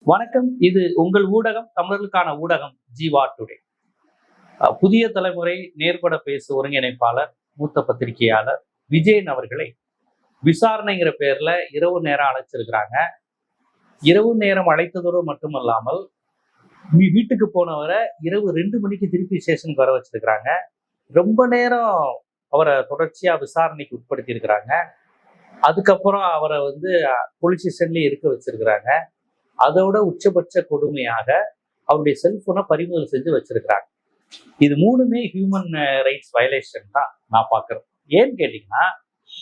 வணக்கம். இது உங்கள் ஊடகம், தமிழர்களுக்கான ஊடகம் ஜீவா டுடே. புதிய தலைமுறை நேர்பட பேசு ஒருங்கிணைப்பாளர், மூத்த பத்திரிகையாளர் விஜயன் அவர்களை விசாரணைங்கிற பேர்ல இரவு நேரம் அழைச்சிருக்கிறாங்க. இரவு நேரம் அழைத்ததோடு மட்டுமல்லாமல் வீட்டுக்கு போனவரை இரவு 2 மணிக்கு திருப்பி ஸ்டேஷனுக்கு வர வச்சிருக்கிறாங்க. ரொம்ப நேரம் அவரை தொடர்ச்சியா விசாரணைக்கு உட்படுத்தி இருக்கிறாங்க. அதுக்கப்புறம் அவரை போலீஸ் ஸ்டேஷன்லயே இருக்க வச்சிருக்கிறாங்க. அதோட உச்சபட்ச கொடுமையாக அவருடைய செல்போனை பறிமுதல் செஞ்சு வச்சிருக்கிறாங்க. இது 3மே ஹியூமன் ரைட்ஸ் வயலேஷன் தான் நான் பார்க்கிறேன். ஏன்னு கேட்டீங்கன்னா,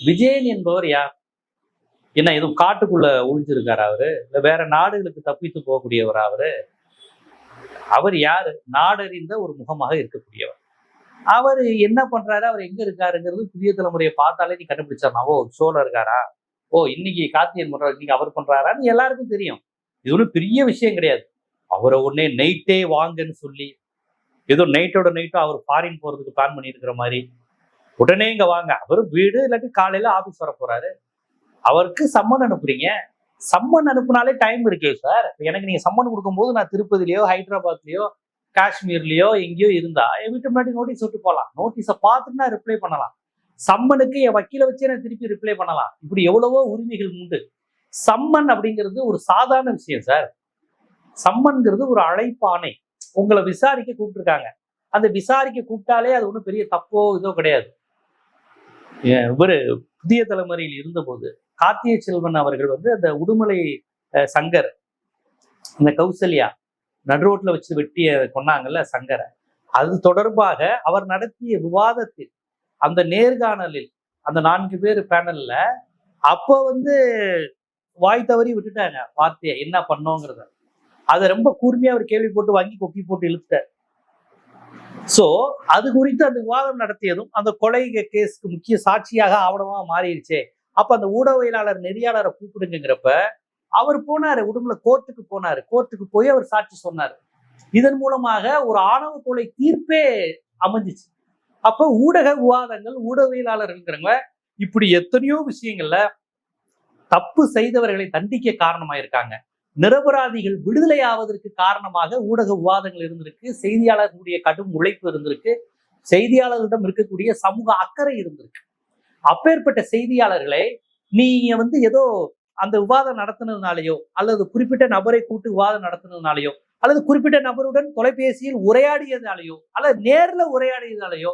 விஜயன் என்பவர் யார்? என்ன எதுவும் காட்டுக்குள்ள ஒளிஞ்சிருக்காரு அவரு? இல்ல வேற நாடுகளுக்கு தப்பித்து போகக்கூடியவர் அவரு? அவர் யாரு? நாடறிந்த ஒரு முகமாக இருக்கக்கூடியவர். அவர் என்ன பண்றாரு, அவர் எங்க இருக்காருங்கிறது புதிய தலைமுறையை பார்த்தாலே நீ கண்டுபிடிச்சிடலாம். ஓ, சோழ இருக்காரா? ஓ, இன்னைக்கு கார்த்திகேயன் பண்றாரு, இன்னைக்கு அவர் பண்றாரான்னு எல்லாருக்கும் தெரியும். இது ஒன்றும் பெரிய விஷயம் கிடையாது. அவரை உடனே நைட்டே வாங்கன்னு சொல்லி, ஏதோ நைட்டோட அவர் ஃபாரின் போறதுக்கு பிளான் பண்ணியிருக்கிற மாதிரி உடனே இங்க வாங்க, அவரு வீடு இல்லாட்டி காலையில ஆபீஸ் வர போறாரு. அவருக்கு சம்மன் அனுப்புறீங்க. சம்மன் அனுப்புனாலே டைம் இருக்கே சார். எனக்கு நீங்க சம்மன் கொடுக்கும்போது நான் திருப்பதிலயோ ஹைதராபாத்லயோ காஷ்மீர்லயோ எங்கேயோ இருந்தா என் வீட்டு முன்னாடி நோட்டீஸ் விட்டு போகலாம். நோட்டீஸை பார்த்துட்டு நான் ரிப்ளை பண்ணலாம். சம்மனுக்கு என் வக்கீல வச்சே நான் திருப்பி ரிப்ளை பண்ணலாம். இப்படி எவ்வளவோ உரிமைகள் உண்டு. சம்மன் அப்படிங்கிறது ஒரு சாதாரண விஷயம் சார். சம்மன்கிறது ஒரு அழைப்பானை. உங்களை விசாரிக்க கூப்பிட்டுருக்காங்க. அந்த விசாரிக்க கூப்பிட்டாலே அது ஒன்றும் பெரிய தப்போ இதோ கிடையாது. இவரு புதிய தலைமுறையில் இருந்தபோது கார்த்திகை செல்வன் அவர்கள் அந்த உடுமலை சங்கர், இந்த கௌசல்யா நடுரோட்ல வச்சு வெட்டிய கொன்னாங்கல்ல சங்கரை, அது தொடர்பாக அவர் நடத்திய விவாதத்தில், அந்த நேர்காணலில், அந்த 4 பேர் பேனல்ல அப்போ வாய் தவறி விட்டுட்டாங்க வார்த்தையை என்ன பண்ணோங்கிறத. அதை ரொம்ப கூர்மையா அவர் கேள்வி போட்டு வாங்கி கொக்கி போட்டு இழுத்துட்டார். சோ அது குறித்து அந்த விவாதம் நடத்தியதும் அந்த கொலை கேஸ்க்கு முக்கிய சாட்சியாக ஆவணமா மாறிடுச்சே. அப்ப அந்த ஊடகவியலாளர் நெறியாளரை கூப்பிடுங்கிறப்ப அவர் போனாரு, உடுமலை கோர்ட்டுக்கு போனாரு. கோர்ட்டுக்கு போய் அவர் சாட்சி சொன்னாரு. இதன் மூலமாக ஒரு ஆணவ கொலை தீர்ப்பே அமைஞ்சிச்சு. அப்ப ஊடக விவாதங்கள், ஊடகவியலாளர்கள்ங்கிறவங்க இப்படி எத்தனையோ விஷயங்கள்ல தப்பு செய்தவர்களை தண்டிக்க காரணமாயிருக்காங்க. நிரபராதிகள் விடுதலை ஆவதற்கு காரணமாக ஊடக விவாதங்கள் இருந்திருக்கு. செய்தியாளர்களுடைய கடும் உழைப்பு இருந்திருக்கு. செய்தியாளர்களிடம் இருக்கக்கூடிய சமூக அக்கறை இருந்திருக்கு. அப்பேற்பட்ட செய்தியாளர்களை நீங்க ஏதோ அந்த விவாதம் நடத்தினதுனாலயோ, அல்லது குறிப்பிட்ட நபரை கூட்டு விவாதம் நடத்தினதுனாலயோ, அல்லது குறிப்பிட்ட நபருடன் தொலைபேசியில் உரையாடியதாலேயோ, அல்லது நேர்ல உரையாடியதாலேயோ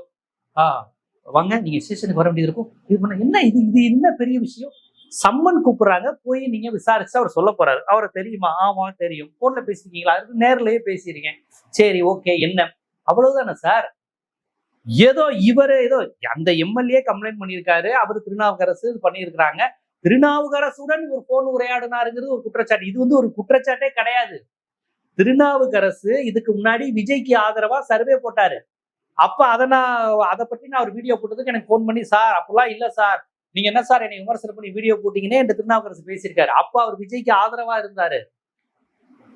வாங்க நீங்க ஸ்டேஷனுக்கு வர வேண்டியது இருக்கும். இது பண்ண என்ன, இது என்ன பெரிய விஷயம்? சம்மன் கூப்பிடுறாங்க, போய் நீங்க விசாரிச்சு அவர் சொல்ல போறாரு. அவரை தெரியுமா? ஆமா தெரியும். போன்ல பேசிருக்கீங்களா? நேர்லயே பேசியிருக்கேன். சரி, ஓகே, என்ன? அவ்வளவுதானே சார். ஏதோ அந்த எம்எல்ஏ கம்ப்ளைண்ட் பண்ணியிருக்காரு, அவர் திருநாவுக்கரசு பண்ணியிருக்கிறாங்க. திருநாவுக்கரசுடன் ஒரு போன் உரையாடினாருங்கிறது ஒரு குற்றச்சாட்டு. இது ஒரு குற்றச்சாட்டே கிடையாது. திருநாவுக்கரசு இதுக்கு முன்னாடி விஜய்க்கு ஆதரவா சர்வே போட்டாரு. அப்ப அதை பற்றி நான் ஒரு வீடியோ போட்டதுக்கு எனக்கு போன் பண்ணி, சார் அப்படிலாம் இல்ல சார், நீங்க என்ன சார் என்னை விமர்சனம் பண்ணி வீடியோ போட்டீங்கன்னே என்று திருநாவுக்கரசு பேசியிருக்காரு. அப்ப அவர் விஜய்க்கு ஆதரவா இருந்தாரு.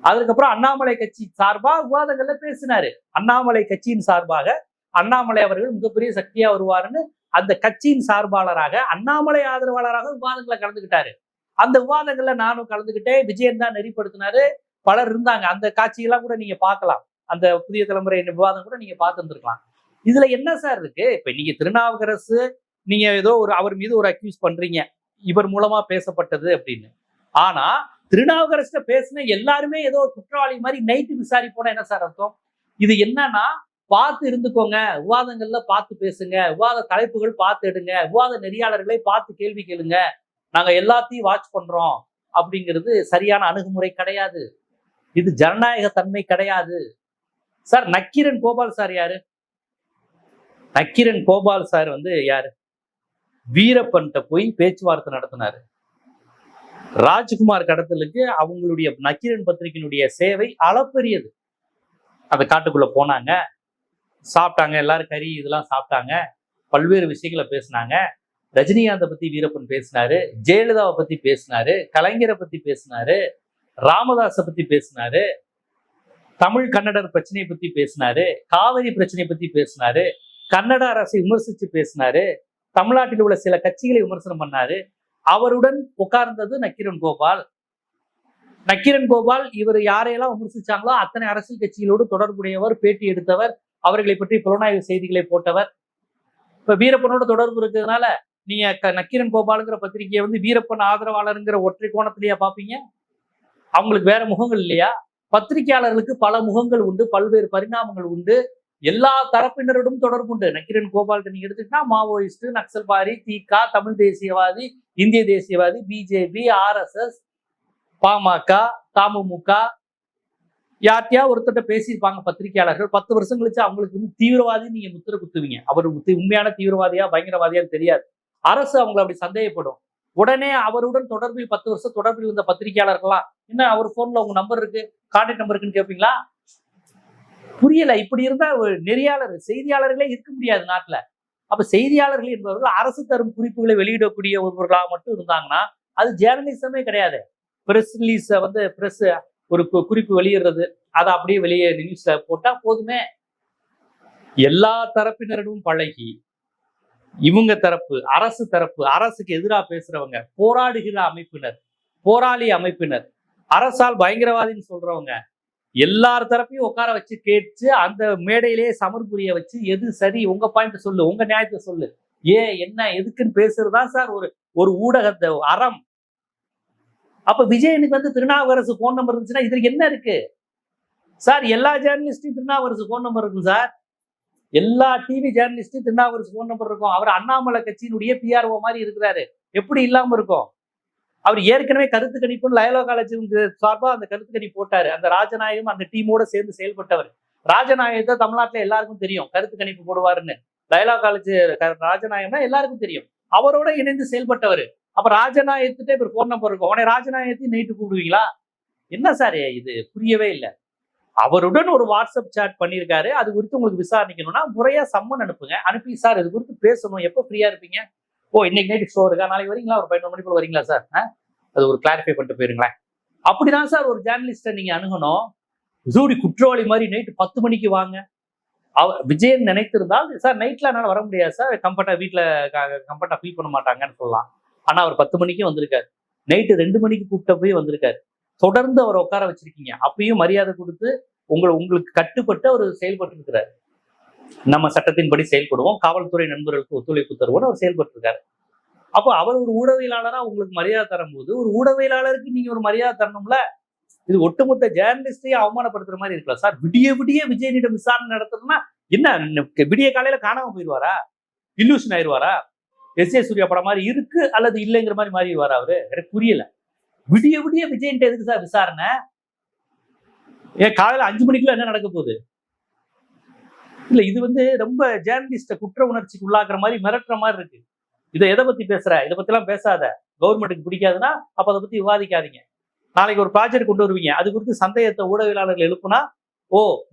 அதுக்கப்புறம் அண்ணாமலை கட்சி சார்பா விவாதங்கள்ல பேசினாரு. அண்ணாமலை கட்சியின் சார்பாக அண்ணாமலை அவர்கள் மிகப்பெரிய சக்தியா வருவாருன்னு அந்த கட்சியின் சார்பாளராக, அண்ணாமலை ஆதரவாளராக விவாதங்களை கலந்துகிட்டாரு. அந்த விவாதங்கள்ல நானும் கலந்துகிட்டேன். விஜயன் தான் நெறிப்படுத்தினாரு. பலர் இருந்தாங்க. அந்த காட்சியெல்லாம் கூட நீங்க பார்க்கலாம். அந்த புதிய தலைமுறை விவாதம் கூட நீங்க பார்த்துருந்துருக்கலாம். இதுல என்ன சார் இருக்கு? இப்ப நீங்க திருநாவுக்கரசு நீங்க ஏதோ அவர் மீது ஒரு அக்யூஸ் பண்றீங்க, இவர் மூலமா பேசப்பட்டது அப்படின்னு. ஆனா திருநாவுக்கரசு பேசின எல்லாருமே ஏதோ குற்றவாளி மாதிரி நைட்டு விசாரிப்போனா என்ன சார் அர்த்தம்? இது என்னன்னா, பார்த்து இருந்துக்கோங்க, விவாதங்கள்ல பார்த்து பேசுங்க, விவாத தலைப்புகள் பார்த்து எடுங்க, விவாத நெறியாளர்களை பார்த்து கேள்வி கேளுங்க, நாங்க எல்லாத்தையும் வாட்ச் பண்றோம் அப்படிங்கிறது சரியான அணுகுமுறை கிடையாது. இது ஜனநாயக தன்மை கிடையாது சார். நக்கீரன் கோபால் சார் யாரு? நக்கீரன் கோபால் சார் யாரு? வீரப்பன்ட்ட போய் பேச்சுவார்த்தை நடத்தினாரு. ராஜ்குமார் கடத்தலுக்கு அவங்களுடைய நக்கீரன் பத்திரிகையினுடைய சேவை அளப்பெரியது. அந்த காட்டுக்குள்ள போனாங்க, சாப்பிட்டாங்க, எல்லாரும் கறி இதெல்லாம் சாப்பிட்டாங்க, பல்வேறு விஷயங்களை பேசினாங்க. ரஜினிகாந்தை பத்தி வீரப்பன் பேசினாரு, ஜெயலலிதாவை பத்தி பேசினாரு, கலைஞரை பத்தி பேசினாரு, ராமதாஸை பத்தி பேசினாரு, தமிழ் கன்னடர் பிரச்சனையை பத்தி பேசினாரு, காவிரி பிரச்சனையை பத்தி பேசினாரு, கன்னட அரசை விமர்சிச்சு பேசினாரு, தமிழ்நாட்டில் உள்ள சில கட்சிகளை விமர்சனம் பண்ணாரு. அவருடன் உட்கார்ந்தது நக்கீரன் கோபால். நக்கீரன் கோபால் இவர் யாரையெல்லாம் விமர்சிச்சாங்களோ அத்தனை அரசியல் கட்சிகளோடு தொடர்புடையவர், பேட்டி எடுத்தவர், அவர்களை பற்றி புலனாய்வு செய்திகளை போட்டவர். இப்ப வீரப்பனோட தொடர்பு இருக்கிறதுனால நீங்க நக்கீரன் கோபாலுங்கிற பத்திரிகையை வந்து வீரப்பன் ஆதரவாளருங்கிற ஒற்றை கோணத்திலேயே பார்ப்பீங்க? அவங்களுக்கு வேற முகங்கள் இல்லையா? பத்திரிகையாளர்களுக்கு பல முகங்கள் உண்டு, பல்வேறு பரிணாமங்கள் உண்டு, எல்லா தரப்பினரிடம் தொடர்பு உண்டு. நக்கீரன் கோபால் நீங்க எடுத்துக்கிட்டா மாவோயிஸ்ட், நக்சல்பாரி, திக, தமிழ் தேசியவாதி, இந்திய தேசியவாதி, பிஜேபி, RSS, பாமக, தமுமுக, யார்ட்டையா ஒருத்தட்ட பேசியிருப்பாங்க பத்திரிகையாளர்கள். 10 வருஷம் கழிச்சு அவங்களுக்கு வந்து தீவிரவாதி நீங்க முத்திர குத்துவீங்க. அவர் உண்மையான தீவிரவாதியா பயங்கரவாதியான்னு தெரியாது. அரசு அவங்களை அப்படி சந்தேகப்படும். உடனே அவருடன் தொடர்பில் 10 வருஷம் தொடர்பில் இருந்த பத்திரிகையாளர்கள்லாம், என்ன அவர் போன்ல உங்க நம்பர் இருக்கு, கான்டாக்ட் நம்பர் இருக்குன்னு கேட்பீங்களா? புரியல. இப்படி இருந்தா நெறியாளர் செய்தியாளர்களே இருக்க முடியாது நாட்டுல. அப்ப செய்தியாளர்கள் என்பவர்கள் அரசு தரும் குறிப்புகளை வெளியிடக்கூடிய ஒருவர்களாக மட்டும் இருந்தாங்கன்னா அது ஜேர்னலிசமே கிடையாது. பிரஸ் ரிலீஸ வந்து பிரஸ் ஒரு குறிப்பு வெளியிடுறது, அதை அப்படியே வெளியே நியூஸ்ல போட்டா போதுமே. எல்லா தரப்பினரிடம் பழகி இவங்க தரப்பு, அரசு தரப்பு, அரசுக்கு எதிராக பேசுறவங்க, போராடுகிற அமைப்பினர், போராளி அமைப்பினர், அரசால் பயங்கரவாதின்னு சொல்றவங்க, எல்லார் தரப்பையும் உட்கார வச்சு கேட்டு அந்த மேடையிலேயே சமர்புரிய வச்சு எது சரி, உங்க பாயிண்ட் சொல்லு, உங்க நியாயத்தை சொல்லு, என்ன எதுக்குன்னு பேசுறதுதான் சார் ஒரு ஊடகத்தை அறம். அப்ப விஜயனுக்கு வந்து திருநாவுக்கரசு போன் நம்பர் இருந்துச்சுன்னா இதுக்கு என்ன இருக்கு சார்? எல்லா ஜேர்னலிஸ்டும் திருநாவுக்கரசு போன் நம்பர் இருக்கும் சார். எல்லா டிவி ஜேர்னலிஸ்டும் திருநாவுக்கரசு போன் நம்பர் இருக்கும். அவர் அண்ணாமலை கட்சியினுடைய PRO மாதிரி இருக்கிறாரு, எப்படி இல்லாம இருக்கும்? அவர் ஏற்கனவே கருத்து கணிப்புன்னு லயோலா காலேஜ் சார்பா அந்த கருத்து கணிப்பு போட்டாரு. அந்த ராஜநாயகம் அந்த டீமோட சேர்ந்து செயல்பட்டவர். ராஜநாயகத்தை தமிழ்நாட்டுல எல்லாருக்கும் தெரியும், கருத்து கணிப்பு போடுவாருன்னு. லயோலா காலேஜ் ராஜநாயகம்னா எல்லாருக்கும் தெரியும். அவரோட இணைந்து செயல்பட்டவர். அப்ப ராஜநாயகத்திட்ட இப்ப போன் நம்பர் இருக்கும். உடனே ராஜநாயகத்தையும் நைட்டு கூப்பிடுவீங்களா? என்ன சார் இது? புரியவே இல்லை. அவருடன் ஒரு வாட்ஸ்அப் சாட் பண்ணியிருக்காரு. அது குறித்து உங்களுக்கு விசாரிக்கணும்னா முறையா சம்மன் அனுப்புங்க. அனுப்பி சார் இது குறித்து பேசணும், எப்போ ஃப்ரீயா இருப்பீங்க? இன்னைக்கு நைட்டு ஷோ இருக்கா, நாளைக்கு வரீங்களா, ஒரு 11 மணிக்குள்ள வரீங்களா சார்? அது ஒரு கிளாரிஃபை பண்ணிட்டு போயிருங்களேன். அப்படிதான் சார் ஒரு ஜேர்னலிஸ்ட நீங்க அணுகணும். ஜூரி குற்றவாளி மாதிரி நைட்டு 10 மணிக்கு வாங்க. விஜயன் நினைத்திருந்தால் சார் நைட்ல என்னால வர முடியாது சார், வீட்டுல கம்ஃபர்ட்டா ஃபீல் பண்ண மாட்டாங்கன்னு சொல்லலாம். ஆனா அவர் 10 மணிக்கும் வந்திருக்காரு, நைட்டு 2 மணிக்கு கூப்பிட்ட போய் வந்திருக்காரு. தொடர்ந்து அவரை உட்கார வச்சிருக்கீங்க, அப்பயும் மரியாதை கொடுத்து உங்களுக்கு கட்டுப்பட்டு அவர் செயல்பட்டு இருக்கிறார். நம்ம சட்டத்தின்படி செயல்படுவோம், காவல்துறை நண்பர்களுக்கு ஒத்துழைப்பு தருவோம்னு அவர் செயல்பட்டு இருக்காரு. அப்போ அவர் ஒரு ஊடகவியலாளரா உங்களுக்கு மரியாதை தரும் போது ஒரு ஊடகவியலாளருக்கு நீங்க ஒரு மரியாதை தரணும்ல. இது ஒட்டுமொத்த ஜேர்னலிஸ்டையே அவமானப்படுத்துற மாதிரி இருக்கலாம் சார். விடிய விடிய விஜயனிடம் விசாரணை நடத்தணும்னா என்ன, விடிய காலையில காணாம போயிடுவாரா, இல்லூஷன் ஆயிடுவாரா? SJ சூர்யா படம் மாதிரி இருக்கு அல்லது இல்லைங்கிற மாதிரி மாறிடுவாரா அவரு? எனக்கு புரியல. விடிய விடிய விஜயன்ட்ட எதுக்கு சார் விசாரணை? காலையில 5 மணிக்குள்ள என்ன நடக்க போகுது? இல்ல இது வந்து ரொம்ப ஜேர்னலிஸ்ட குற்ற உணர்ச்சிக்கு உள்ளாக்குற மாதிரி, மிரட்டுற மாதிரி இருக்கு. இதை எதை பத்தி பேசுற? இதை பத்தி எல்லாம் பேசாத. கவர்மெண்ட்டுக்கு பிடிக்காதுன்னா அப்ப அதை பத்தி விவாதிக்காதீங்க. நாளைக்கு ஒரு ப்ராஜெக்ட் கொண்டு வருவீங்க, அது குறித்து சந்தேகத்தை ஊடகவியலாளர்கள் எழுப்புனா,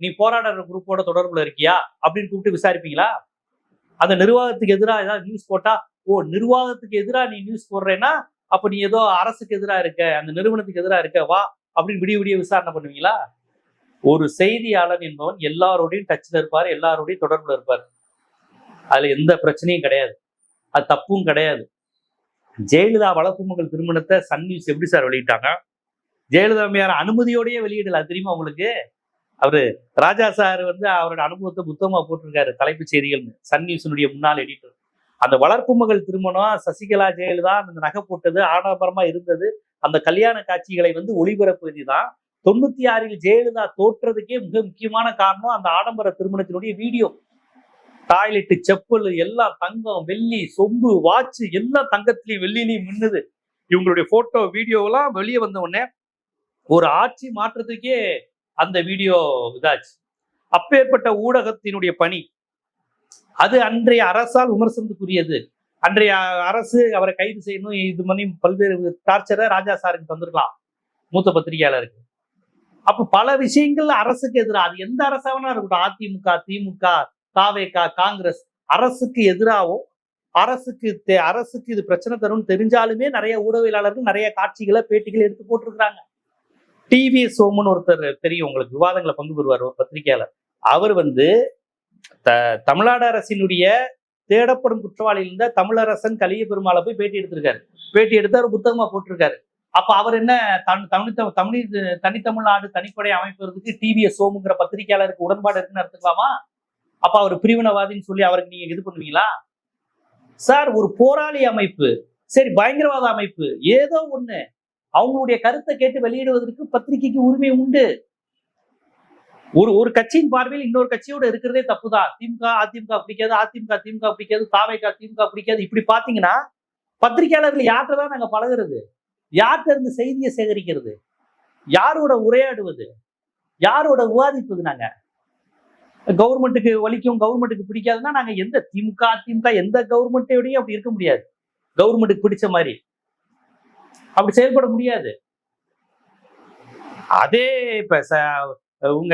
நீ போராடுற குரூப்போட தொடர்புல இருக்கியா அப்படின்னு கூப்பிட்டு விசாரிப்பீங்களா? அந்த நிர்வாகத்துக்கு எதிராக ஏதாவது நியூஸ் போட்டா, நிர்வாகத்துக்கு எதிராக நீ நியூஸ் போடுறேன்னா அப்ப நீ ஏதோ அரசுக்கு எதிராக இருக்க, அந்த நிறுவனத்துக்கு எதிராக இருக்க, வா அப்படின்னு விடிய விடிய விசாரணை பண்ணுவீங்களா? ஒரு செய்தியாளர் என்பவன் எல்லாரோடையும் டச்ல இருப்பாரு, எல்லாரோடையும் தொடர்புல இருப்பாரு. அதுல எந்த பிரச்சனையும் கிடையாது, அது தப்பும் கிடையாது. ஜெயலலிதா வளர்ப்பு மகள் திருமணத்தை சன் நியூஸ் எப்படி சார் வெளியிட்டாங்க? ஜெயலலிதா அம்மையார் அனுமதியோடய வெளியிடல, அது தெரியுமா உங்களுக்கு? அவரு ராஜா சார் வந்து அவரோட அனுபவத்தை புத்தகமா போட்டிருக்காரு, தலைப்புச் செய்திகள்னு, சன் நியூஸினுடைய முன்னாள் எடிட்டர். அந்த வளர்ப்பு மகள் திருமணம், சசிகலா ஜெயலலிதா அந்த நகை போட்டது, ஆடம்பரமா இருந்தது, அந்த கல்யாண காட்சிகளை வந்து ஒளிபரப்புவது தான் 96 ஜெயலலிதா தோற்றதுக்கே மிக முக்கியமான காரணம். அந்த ஆடம்பர திருமணத்தினுடைய வீடியோ, டாய்லெட், செப்பல் எல்லாம் தங்கம், வெள்ளி, சொம்பு, வாட்ச் எல்லாம் தங்கத்திலையும் வெள்ளிலையும் மின்னுது. இவங்களுடைய போட்டோ வீடியோவெல்லாம் வெளியே வந்த உடனே ஒரு ஆட்சி மாற்றத்துக்கே அந்த வீடியோ இதாச்சு. அப்பேற்பட்ட ஊடகத்தினுடைய பணி அது அன்றைய அரசால் விமர்சனத்துக்குரியது. அன்றைய அரசு அவரை கைது செய்யணும், இது பண்ணி பல்வேறு டார்ச்சரை ராஜா சாருக்கு தந்திருக்கலாம், மூத்த பத்திரிகையாளருக்கு. அப்ப பல விஷயங்கள் அரசுக்கு எதிராக, அது எந்த அரசாவனா இருக்கட்டும், அதிமுக, திமுக, தாவேகா, காங்கிரஸ், அரசுக்கு எதிராகவும் அரசுக்கு இது பிரச்சனை தரும்னு தெரிஞ்சாலுமே நிறைய ஊடகவியலாளர்கள் நிறைய காட்சிகளை, பேட்டிகளை எடுத்து போட்டிருக்கிறாங்க. டிவிஎஸ் சோமன் ஒருத்தர் தெரியும் உங்களுக்கு, விவாதங்களை பங்கு பெறுவார், ஒரு பத்திரிகையாளர். அவர் வந்து தமிழ்நாடு அரசினுடைய தேடப்படும் குற்றவாளியில் இருந்த தமிழரசன் கலிய பெருமாளை போய் பேட்டி எடுத்திருக்காரு. பேட்டி எடுத்து அவர் புத்தகமா போட்டிருக்காரு. அப்ப அவர் என்ன தனித்தமிழ்நாடு தனிப்படை அமைப்பதற்கு டிவிஎஸ் சோமுங்கிற பத்திரிகையாளருக்கு உடன்பாடு இருக்குன்னு எடுத்துக்கலாமா? அப்ப அவர் பிரிவினவாதின்னு சொல்லி அவருக்கு நீங்க இது பண்ணுவீங்களா? சார், ஒரு போராளி அமைப்பு, சரி பயங்கரவாத அமைப்பு, ஏதோ ஒண்ணு அவங்களுடைய கருத்தை கேட்டு வெளியிடுவதற்கு பத்திரிகைக்கு உரிமை உண்டு. ஒரு கட்சியின் பார்வையில் இன்னொரு கட்சியோட இருக்கிறதே தப்புதான். திமுக அதிமுக பிடிக்காது, அதிமுக திமுக பிடிக்காது, தாவேகா திமுக பிடிக்காது. இப்படி பாத்தீங்கன்னா பத்திரிகையாளர்கள் யார்கிட்ட தான் நாங்க பழகுறது? யார்கிட்ட இருந்து செய்தியை சேகரிக்கிறது? யாரோட உரையாடுவது? யாரோட விவாதிப்பது? நாங்க கவர்மெண்ட்டுக்கு வலிக்கும், கவர்மெண்ட்டுக்கு பிடிக்காதுன்னா நாங்க எந்த திமுக அதிமுக எந்த கவர்மெண்ட்டோடய அப்படி இருக்க முடியாது. கவர்மெண்ட்டுக்கு பிடிச்ச மாதிரி அப்படி செயல்பட முடியாது. அதே இப்ப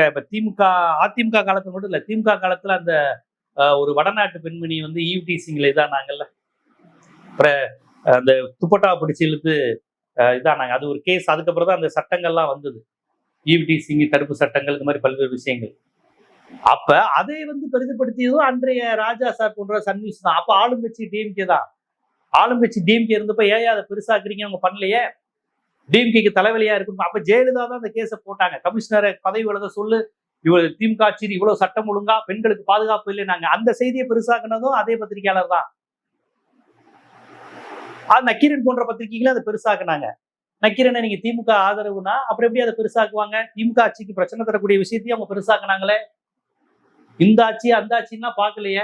இப்ப திமுக அதிமுக காலத்துல மட்டும் இல்ல, திமுக காலத்துல அந்த ஒரு வடநாட்டு பெண்மணி வந்து ஈவ்டீசிங்ல இதானாங்கல்ல, அந்த துப்பட்டா பிடிச்சு இழுத்து இதானாங்க, அது ஒரு கேஸ். அதுக்கப்புறம் தான் அந்த சட்டங்கள்லாம் வந்தது, ஈவ்டீசிங் தடுப்பு சட்டங்கள், இந்த மாதிரி பல்வேறு விஷயங்கள். அப்ப அதை வந்து பெரிதுபடுத்தியதும் அன்றைய ராஜா சார் போன்ற சன்னியூஸ் தான். அப்ப ஆளுங்கட்சி டிஎம்கே தான். ஆளுங்கட்சி டிஎம்கே இருந்தப்ப ஏன் அதை பெருசாக்குறீங்க? அவங்க பண்ணலையே. டிஎம்கேக்கு தலைவலியா இருக்கும். அப்ப ஜெயலலிதா தான் அந்த கேஸை போட்டாங்க. கமிஷனரை பதவி விலக சொல்லு, இவ்வளவு திமுக ஆட்சி, இவ்வளவு சட்டம் ஒழுங்கா, பெண்களுக்கு பாதுகாப்பு இல்லை. நாங்க அந்த செய்தியை பெருசாக்குனதும் அதே பத்திரிகையாளர் தான். நக்கீரன் போன்ற பத்திரிகைகளை அதை பெருசாக்குனாங்க. நக்கீரனை நீங்க திமுக ஆதரவுனா அப்புறம் எப்படி அதை பெருசாக்குவாங்க? திமுக ஆட்சிக்கு பிரச்சனை தரக்கூடிய விஷயத்தையும் அவங்க பெருசாக்குனாங்களே. இந்த ஆட்சி அந்த ஆட்சின்னா பார்க்கலையே.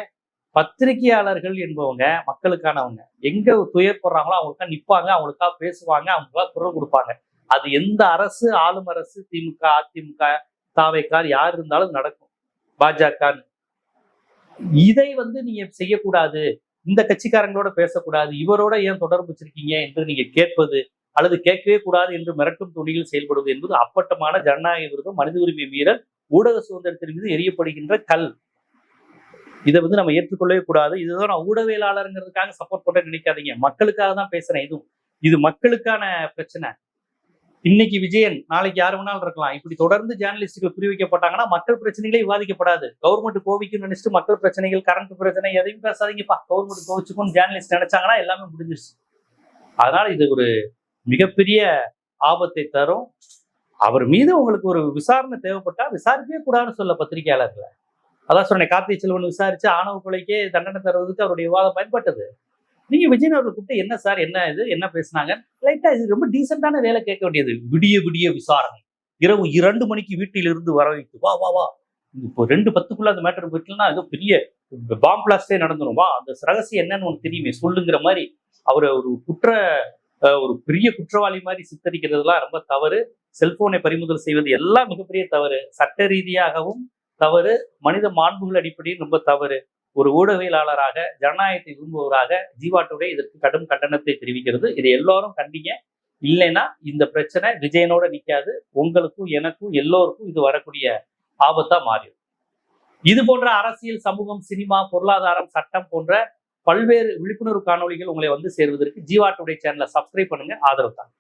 பத்திரிகையாளர்கள் என்பவங்க மக்களுக்கானவங்க. எங்க துயர்படுறாங்களோ அவங்களுக்கா நிப்பாங்க, அவங்களுக்கா பேசுவாங்க, அவங்களுக்கா குரல் கொடுப்பாங்க. அது எந்த அரசு, ஆளும் அரசு, திமுக அதிமுக தாவேக்கார் யார் இருந்தாலும் நடக்கும். பாஜக இதை வந்து நீங்க செய்யக்கூடாது, இந்த கட்சிக்காரங்களோட பேசக்கூடாது, இவரோட ஏன் தொடர்பு வச்சிருக்கீங்க என்று நீங்க கேட்பது அல்லது கேட்கவே கூடாது என்று மிரட்டும் துணியில் செயல்படுவது என்பது அப்பட்டமான ஜனநாயக விருதம், மனித உரிமை மீறல், ஊடக சுதந்திரத்தின் மீது எரியப்படுகின்ற கல். இதை வந்து நம்ம ஏற்றுக்கொள்ளவே கூடாது. இதுதான் நான் ஊடகவியலாளருங்கிறதுக்காக சப்போர்ட் பண்ண நினைக்காதீங்க. மக்களுக்காக தான் பேசுறேன். இது மக்களுக்கான பிரச்சனை. இன்னைக்கு விஜயன், நாளைக்கு யாரு வேணாலும் இருக்கலாம். இப்படி தொடர்ந்து ஜேர்னலிஸ்டுகள் குறிவைக்கப்பட்டாங்கன்னா மக்கள் பிரச்சனைகளே விவாதிக்கப்படாது. கவர்மெண்ட் கோவிக்குன்னு நினைச்சிட்டு மக்கள் பிரச்சனைகள், கரண்ட் பிரச்சனை எதையும் பேசாதீங்கப்பா, கவர்மெண்ட் கோவிச்சுக்கும் ஜேர்னலிஸ்ட் நினைச்சாங்கன்னா எல்லாமே முடிஞ்சிருச்சு. அதனால இது ஒரு மிகப்பெரிய ஆபத்தை தரும். அவர் மீது உங்களுக்கு ஒரு விசாரணை தேவைப்பட்டா விசாரிக்கவே கூடாதுன்னு சொல்ல பத்திரிகையாளர்களை. அதான் சொன்னேன், கார்த்திகை செல்வன் விசாரிச்சு ஆணவ கொலைக்கே தண்டனை தருவதற்கு அவருடைய விவாதம் பயன்பட்டது. நீங்க விஜயன் அவர்கள் கூப்பிட்டு என்ன சார், என்ன இது, என்ன பேசினாங்க, லைட்டா இது ரொம்ப டீசென்டான வேலை கேட்க வேண்டியது. விடிய விடிய விசாரணை, இரவு 2 மணிக்கு வீட்டிலிருந்து வர வைத்து வா வா வா, இப்போ 2:10 அந்த மேட்டர் போயிட்டுனா ஏதோ பெரிய பாம் பிளாஸ்டே நடந்துடும், வா அந்த ரகசியம் என்னன்னு உனக்கு தெரியுமே சொல்லுங்கிற மாதிரி அவரை ஒரு பெரிய குற்றவாளி மாதிரி சித்தரிக்கிறதுலாம் ரொம்ப தவறு. செல்போனை பறிமுதல் செய்வது எல்லாம் மிகப்பெரிய தவறு, சட்ட ரீதியாகவும் தவறு, மனித மாண்புகள் அடிப்படையில் ரொம்ப தவறு. ஒரு ஊடகவியலாளராக, ஜனநாயகத்தை விரும்புவராக ஜீவா டுடே இதற்கு கடும் கண்டனத்தை தெரிவிக்கிறது. இதை எல்லாரும் கண்டிங்க. இல்லைன்னா இந்த பிரச்சனை விஜயனோட நிக்காது, உங்களுக்கும் எனக்கும் எல்லோருக்கும் இது வரக்கூடிய ஆபத்தா மாறிடும். இது போன்ற அரசியல், சமூகம், சினிமா, பொருளாதாரம், சட்டம் போன்ற பல்வேறு விழிப்புணர்வு காணொளிகள் உங்களை வந்து சேர்வதற்கு ஜீவா டுடே சேனலை சப்ஸ்கிரைப் பண்ணுங்க, ஆதரவு தாங்க.